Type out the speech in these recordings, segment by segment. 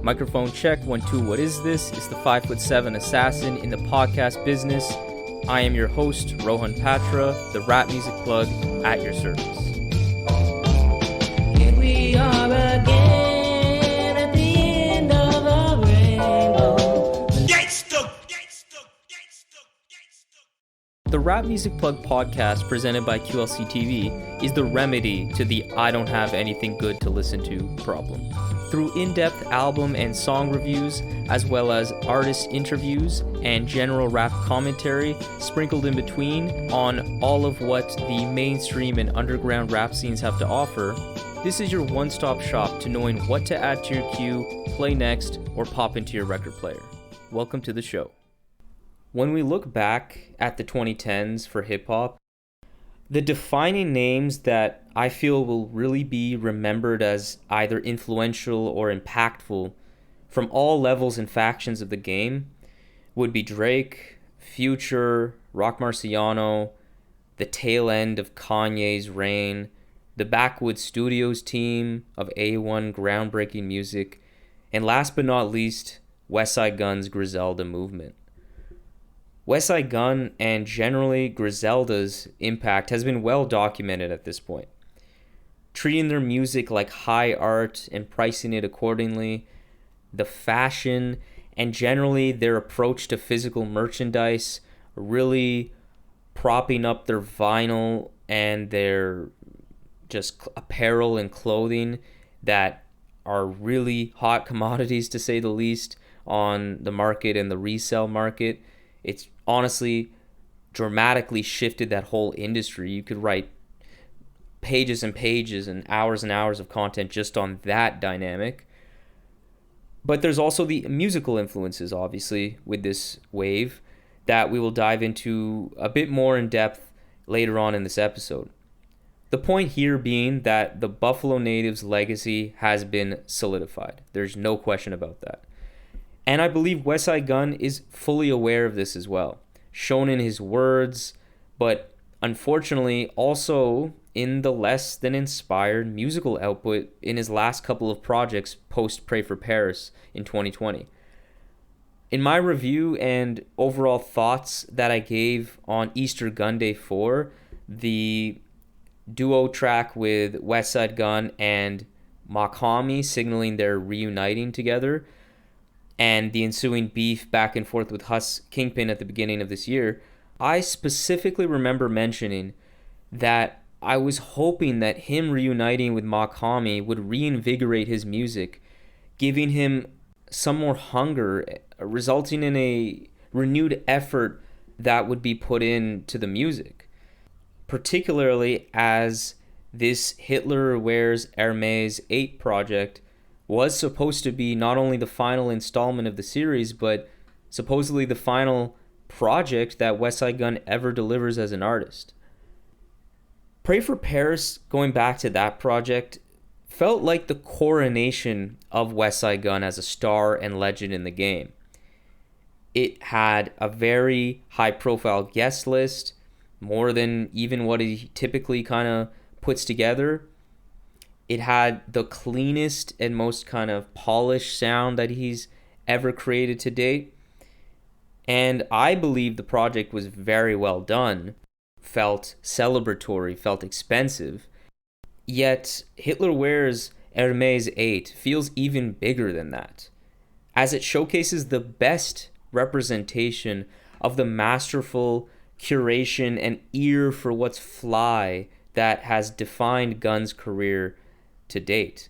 Microphone check, 1, 2, what is this? It's the 5'7" assassin in the podcast business. I am your host, Rohan Patra, the rap music plug at your service. Here we are again at the end of a rainbow. The Rap Music Plug podcast presented by QLC TV is the remedy to the I don't have anything good to listen to problem. Through in-depth album and song reviews, as well as artist interviews and general rap commentary sprinkled in between on all of what the mainstream and underground rap scenes have to offer, this is your one-stop shop to knowing what to add to your queue, play next, or pop into your record player. Welcome to the show. When we look back at the 2010s for hip-hop, the defining names that I feel will really be remembered as either influential or impactful from all levels and factions of the game would be Drake, Future, Rock Marciano, the tail end of Kanye's reign, the Backwoods Studios team of A1 groundbreaking music, and last but not least, Westside Gunn's Griselda movement. Westside Gunn and generally Griselda's impact has been well documented at this point. Treating their music like high art and pricing it accordingly, the fashion and generally their approach to physical merchandise really propping up their vinyl and their just apparel and clothing that are really hot commodities to say the least on the market and the resale market. It's honestly dramatically shifted that whole industry. You could write pages and pages and hours of content just on that dynamic. But there's also the musical influences, obviously, with this wave that we will dive into a bit more in depth later on in this episode. The point here being that the Buffalo Natives' legacy has been solidified. There's no question about that. And I believe Westside Gunn is fully aware of this as well, shown in his words, but unfortunately also in the less than inspired musical output in his last couple of projects post Pray for Paris in 2020. In my review and overall thoughts that I gave on Easter Gun Day 4, the duo track with Westside Gunn and Mach-Hommy signaling they're reuniting together, and the ensuing beef back and forth with Huss Kingpin at the beginning of this year, I specifically remember mentioning that I was hoping that him reuniting with Mach-Hommy would reinvigorate his music, giving him some more hunger, resulting in a renewed effort that would be put into the music. Particularly as this Hitler Wears Hermes 8 project was supposed to be not only the final installment of the series, but supposedly the final project that Westside Gunn ever delivers as an artist. Pray for Paris, going back to that project, felt like the coronation of Westside Gunn as a star and legend in the game. It had a very high-profile guest list, more than even what he typically kind of puts together. It had the cleanest and most kind of polished sound that he's ever created to date. And I believe the project was very well done, felt celebratory, felt expensive. Yet Hitler Wears Hermes 8 feels even bigger than that, as it showcases the best representation of the masterful curation and ear for what's fly that has defined Gunn's career to date.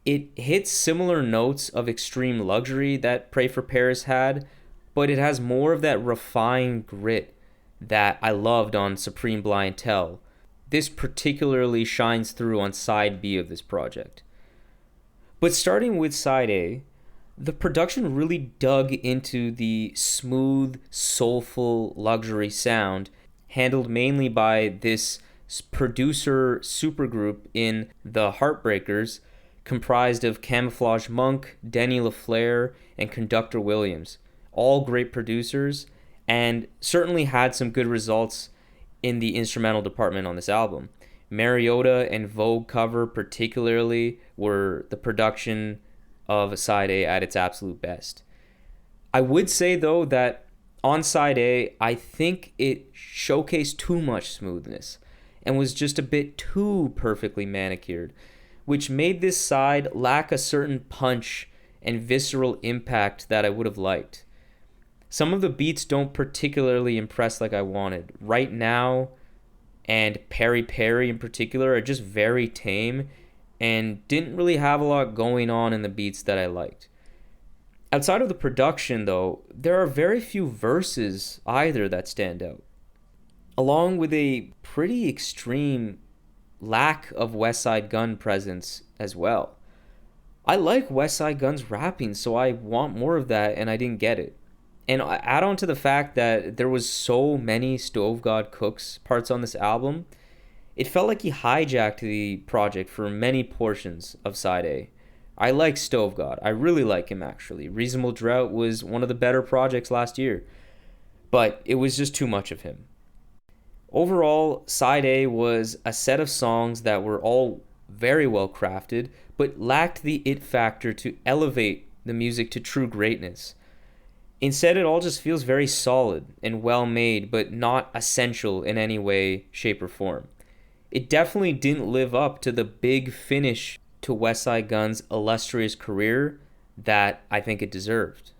It hits similar notes of extreme luxury that Pray for Paris had, but it has more of that refined grit that I loved on Supreme Blind Tell. This particularly shines through on side B of this project. But starting with side A, the production really dug into the smooth, soulful luxury sound handled mainly by this producer supergroup in The Heartbreakers, comprised of Camouflage Monk, Denny LaFleur, and Conductor Williams. All great producers, and certainly had some good results in the instrumental department on this album. Mariota and Vogue Cover particularly were the production of side A at its absolute best. I would say though that on side A, I think it showcased too much smoothness and was just a bit too perfectly manicured, which made this side lack a certain punch and visceral impact that I would have liked. Some of the beats don't particularly impress like I wanted. Right Now and Perry Perry in particular are just very tame and didn't really have a lot going on in the beats that I liked. Outside of the production, though, there are very few verses either that stand out, along with a pretty extreme lack of Westside Gunn presence as well. I like Westside Gunn's rapping, so I want more of that, and I didn't get it. And add on to the fact that there was so many Stove God Cooks parts on this album, it felt like he hijacked the project for many portions of side A. I like Stove God. I really like him actually. Reasonable Drought was one of the better projects last year, but it was just too much of him. Overall, side A was a set of songs that were all very well crafted, but lacked the it factor to elevate the music to true greatness. Instead, it all just feels very solid and well made, but not essential in any way, shape, or form. It definitely didn't live up to the big finish to Westside Gunn's illustrious career that I think it deserved.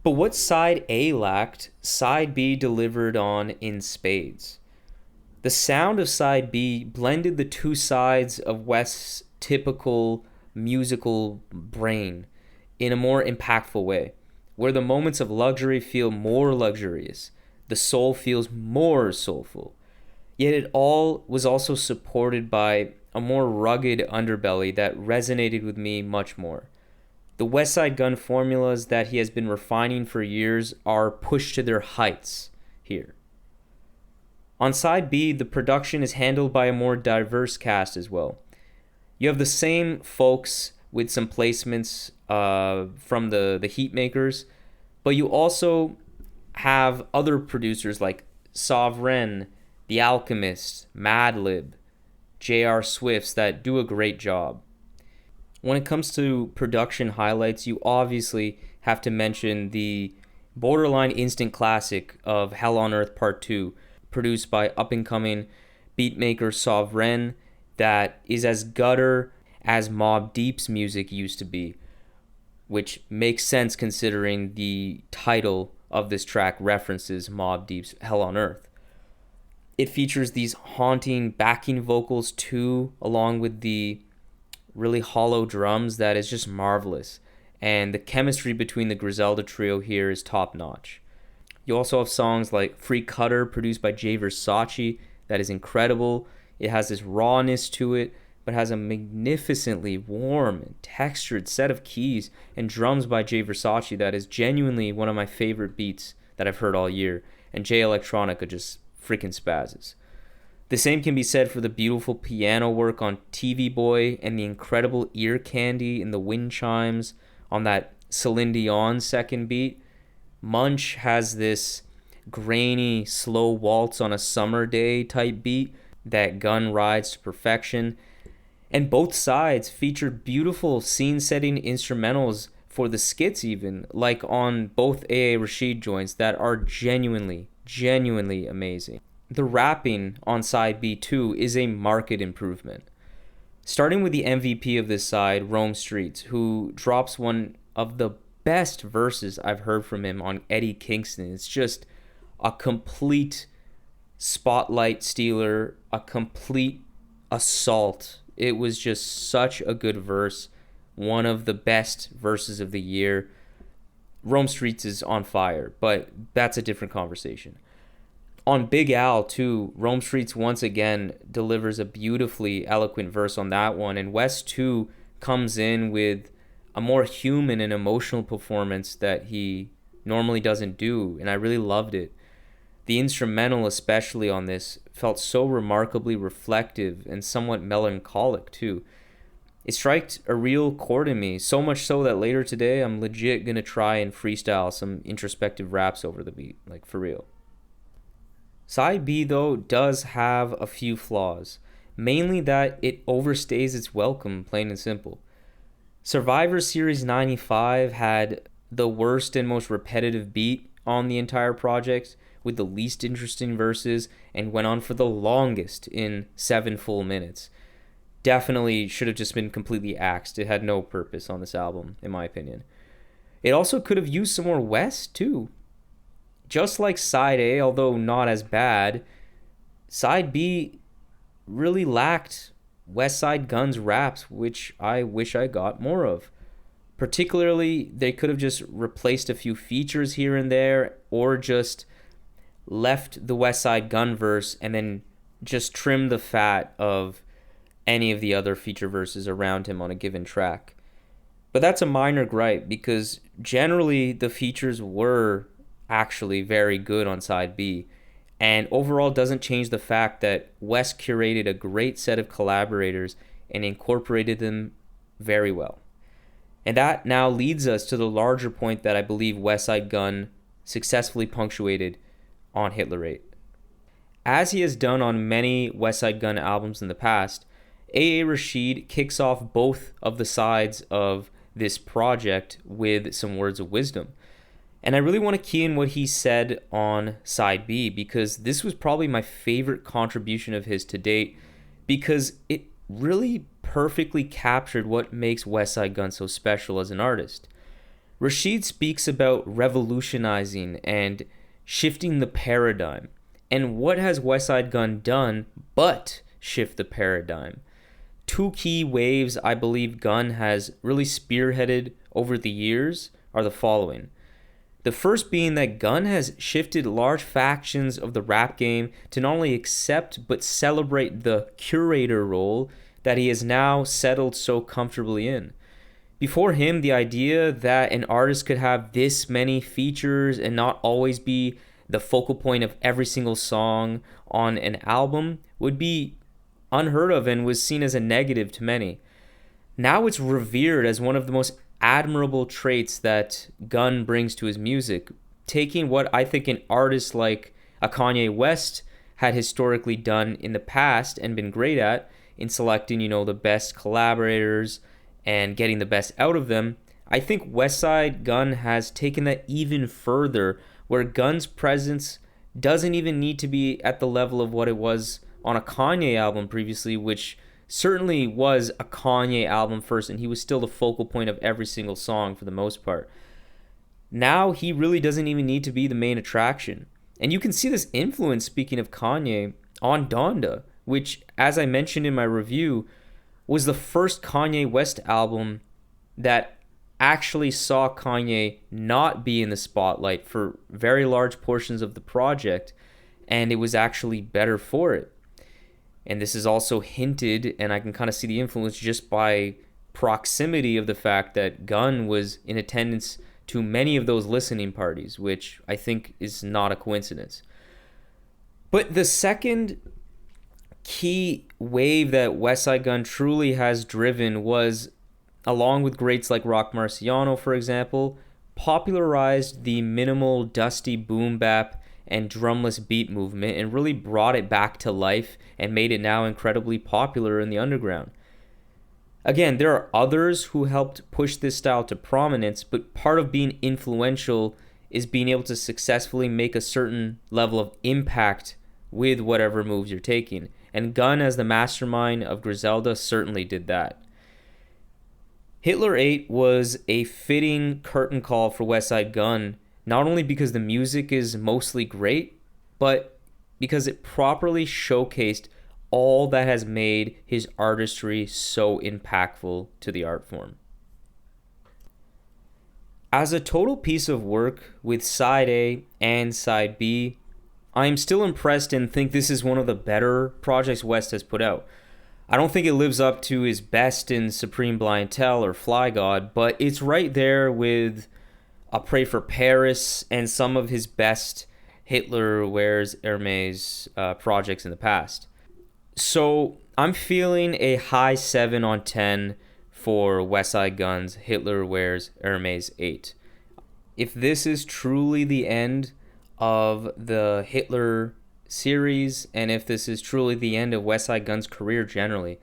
But what side A lacked, side B delivered on in spades. The sound of side B blended the two sides of West's typical musical brain in a more impactful way, where the moments of luxury feel more luxurious, the soul feels more soulful. Yet it all was also supported by a more rugged underbelly that resonated with me much more. The Westside Gunn formulas that he has been refining for years are pushed to their heights here. On side B, the production is handled by a more diverse cast as well. You have the same folks with some placements from the Heat Makers, but you also have other producers like Sovereign, The Alchemist, Madlib, J.R. Swifts that do a great job. When it comes to production highlights, you obviously have to mention the borderline instant classic of Hell on Earth Part 2, produced by up-and-coming beatmaker Sovereign, that is as gutter as Mobb Deep's music used to be, which makes sense considering the title of this track references Mobb Deep's Hell on Earth. It features these haunting backing vocals too, along with the really hollow drums that is just marvelous. And the chemistry between the Griselda trio here is top notch. You also have songs like Free Cutter, produced by Jay Versace, that is incredible. It has this rawness to it, but has a magnificently warm and textured set of keys and drums by Jay Versace that is genuinely one of my favorite beats that I've heard all year. And Jay Electronica just freaking spazzes. The same can be said for the beautiful piano work on TV Boy and the incredible ear candy in the wind chimes on that Celine Dion second beat. Munch has this grainy, slow waltz on a summer day type beat that Gunn rides to perfection. And both sides featured beautiful scene-setting instrumentals for the skits even, like on both A.A. Rashid joints that are genuinely amazing. The rapping on side B too is a marked improvement. Starting with the MVP of this side, Rome Streetz, who drops one of the best verses I've heard from him on Eddie Kingston. It's just a complete spotlight stealer, a complete assault. It was just such a good verse, one of the best verses of the year. Rome Streetz is on fire, but that's a different conversation. On Big Al, too, Rome Streetz once again delivers a beautifully eloquent verse on that one, and West, too, comes in with a more human and emotional performance that he normally doesn't do, and I really loved it. The instrumental, especially on this, felt so remarkably reflective and somewhat melancholic, too. It struck a real chord in me, so much so that later today I'm legit gonna try and freestyle some introspective raps over the beat, like for real. Side B, though, does have a few flaws, mainly that it overstays its welcome, plain and simple. Survivor Series 95 had the worst and most repetitive beat on the entire project, with the least interesting verses, and went on for the longest in 7 full minutes. Definitely should have just been completely axed. It had no purpose on this album, in my opinion. It also could have used some more West, too. Just like Side A, although not as bad, Side B really lacked Westside Gunn's raps, which I wish I got more of. Particularly, they could have just replaced a few features here and there, or just left the Westside Gunn verse and then just trimmed the fat of any of the other feature verses around him on a given track. But that's a minor gripe, because generally the features were actually very good on side B, and overall doesn't change the fact that West curated a great set of collaborators and incorporated them very well. And that now leads us to the larger point that I believe Westside Gunn successfully punctuated on Hitler 8. As he has done on many Westside Gunn albums in the past, A.A. Rashid kicks off both of the sides of this project with some words of wisdom. And I really want to key in what he said on side B, because this was probably my favorite contribution of his to date, because it really perfectly captured what makes Westside Gunn so special as an artist. Rashid speaks about revolutionizing and shifting the paradigm. And what has Westside Gunn done but shift the paradigm? Two key waves I believe Gunn has really spearheaded over the years are the following. The first being that Gunn has shifted large factions of the rap game to not only accept but celebrate the curator role that he has now settled so comfortably in. Before him, the idea that an artist could have this many features and not always be the focal point of every single song on an album would be unheard of and was seen as a negative to many. Now it's revered as one of the most admirable traits that Gunn brings to his music, taking what I think an artist like a Kanye West had historically done in the past and been great at in selecting, the best collaborators and getting the best out of them. I think Westside Gunn has taken that even further, where Gunn's presence doesn't even need to be at the level of what it was on a Kanye album previously, which certainly was a Kanye album first, and he was still the focal point of every single song for the most part. Now he really doesn't even need to be the main attraction. And you can see this influence, speaking of Kanye, on Donda, which, as I mentioned in my review, was the first Kanye West album that actually saw Kanye not be in the spotlight for very large portions of the project, and it was actually better for it. And this is also hinted, and I can kind of see the influence just by proximity of the fact that Gunn was in attendance to many of those listening parties, which I think is not a coincidence. But the second key wave that Westside Gunn truly has driven was, along with greats like Rock Marciano, for example, popularized the minimal, dusty boom bap and drumless beat movement, and really brought it back to life and made it now incredibly popular in the underground. Again, there are others who helped push this style to prominence, but part of being influential is being able to successfully make a certain level of impact with whatever moves you're taking. And Gunn, as the mastermind of Griselda, certainly did that. Hitler 8 was a fitting curtain call for Westside Gunn, not only because the music is mostly great, but because it properly showcased all that has made his artistry so impactful to the art form. As a total piece of work with side A and side B, I am still impressed and think this is one of the better projects West has put out. I don't think it lives up to his best in Supreme Blientele or Fly God, but it's right there with A Pray for Paris and some of his best Hitler Wears Hermes projects in the past. So I'm feeling a high 7 on 10 for Westside Gunn's Hitler Wears Hermes 8. If this is truly the end of the Hitler series, and if this is truly the end of Westside Gunn's career generally,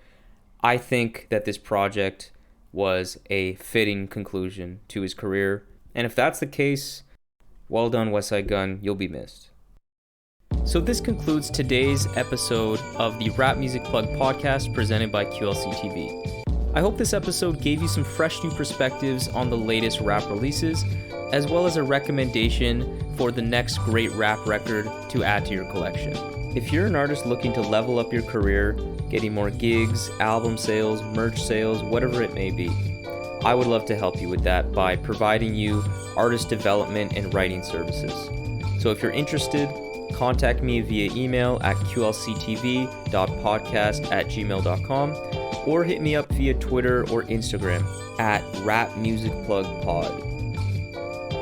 I think that this project was a fitting conclusion to his career. And if that's the case, well done, Westside Gunn, you'll be missed. So this concludes today's episode of the Rap Music Plug podcast presented by QLC TV. I hope this episode gave you some fresh new perspectives on the latest rap releases, as well as a recommendation for the next great rap record to add to your collection. If you're an artist looking to level up your career, getting more gigs, album sales, merch sales, whatever it may be, I would love to help you with that by providing you artist development and writing services. So if you're interested, contact me via email at qlctv.podcast@gmail.com or hit me up via Twitter or Instagram at rapmusicplugpod.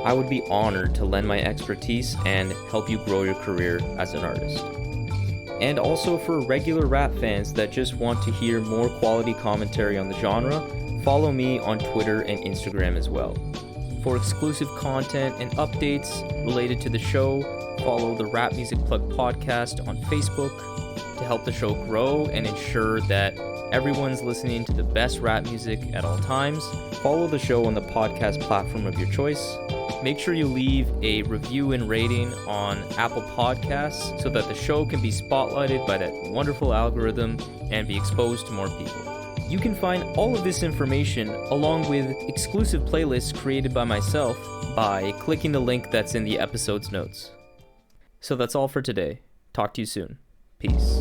I would be honored to lend my expertise and help you grow your career as an artist. And also for regular rap fans that just want to hear more quality commentary on the genre, follow me on Twitter and Instagram as well. For exclusive content and updates related to the show, follow the Rap Music Plug podcast on Facebook to help the show grow and ensure that everyone's listening to the best rap music at all times. Follow the show on the podcast platform of your choice. Make sure you leave a review and rating on Apple Podcasts so that the show can be spotlighted by that wonderful algorithm and be exposed to more people. You can find all of this information along with exclusive playlists created by myself by clicking the link that's in the episode's notes. So that's all for today. Talk to you soon. Peace.